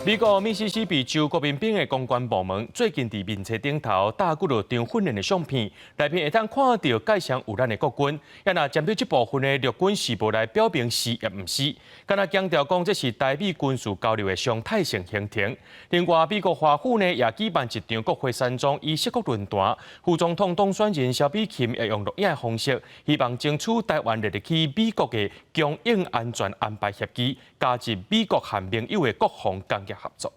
美国密西西比州国民兵的公关部门最近伫面册顶头打几了张训练的相片，内面会当看到介绍有咱的国军，也若针对这部分的陆军是无来表明是也毋是，敢若强调讲这是台美军事交流的常态性行程。另外，美国华府呢也举办一场国会山庄与涉国论坛，副总统当选人萧美琴会用录影的方式，希望争取台湾列入去美国的供应安全安排协议，加入美国和盟友的国防工业合作。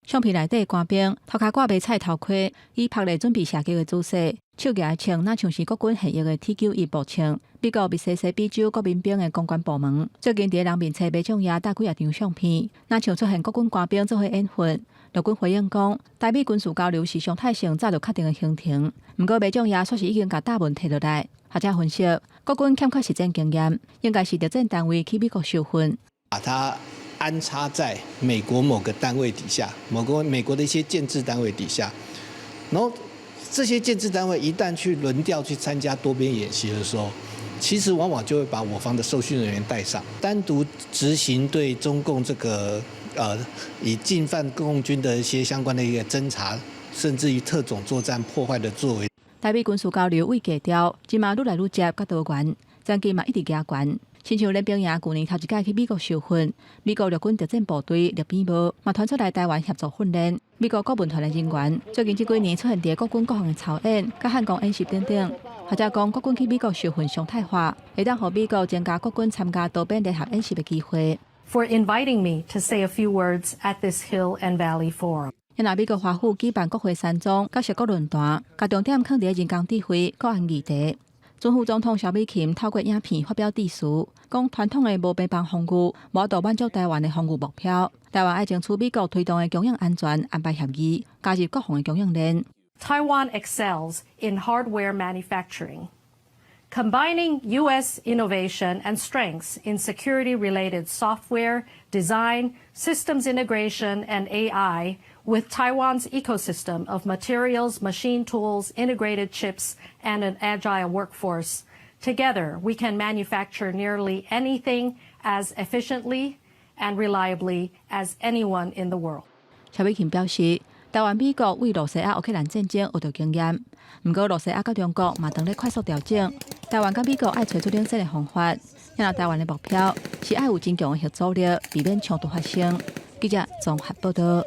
相片内底官兵头壳挂白菜头盔，以拍嚟准备射击的姿势，手举枪，那像是国军现役的 T91步枪。美国密西西比州国民兵的公关部门最近伫人面册卖奖夜打几张相片，那像出现国军官兵做伙演训。陆军回应讲，台美军事交流是常态性早就确定的行程，不过卖奖夜确实已经把大问提落来。学者分析，国军欠缺实战经验，应该是特战单位去美国受训。把它安插在美国某个单位底下，美国的一些建制单位底下，然后这些建制单位一旦去轮调去参加多边演习的时候，其实往往就会把我方的受训人员带上，单独执行对中共这个以进犯共军的一些相关的一个侦查，甚至于特种作战破坏的作为。台美军事交流未计调，今嘛愈来愈接甲多元，战机嘛一直加悬。亲像练兵营去年头一届去美国受训，美国陆军特战部队列兵部嘛传出来台湾协助训练。美国国文团的人员最近这几年出现伫国军各项的操演、甲汉光演习等等。学者讲，国军去美国受训常态化，会当让美国增加国军参加多边联合演习的机会。For inviting me to say a few words at this Hill and Valley Forum. 因为美国华府举办国会山庄、甲涉国论坛，甲重点放伫人工智慧、国安议题。前副总统萧美琴透过影片发表致辞，讲传统的无边防防御无度满足台湾的防御目标，台湾爱争取美国推动的供应安全安排协议，加入各项的供应链。Taiwan excels in hardware manufacturing, combining U.S. innovation and strengths in security-related software, design, systems integration, and AI with Taiwan's ecosystem of materials, machine tools, integrated chips, and an agile workforce. Together, we can manufacture nearly anything as efficiently and reliably as anyone in the world. 萧美琴表示，台湾美国为罗西亚乌克兰战争学到经验，不过罗西亚甲中国嘛正在快速调整，台湾甲美国爱找出领先的方法。因为台湾的目标是爱有真强的核武力，避免冲突发生。记者综合报道。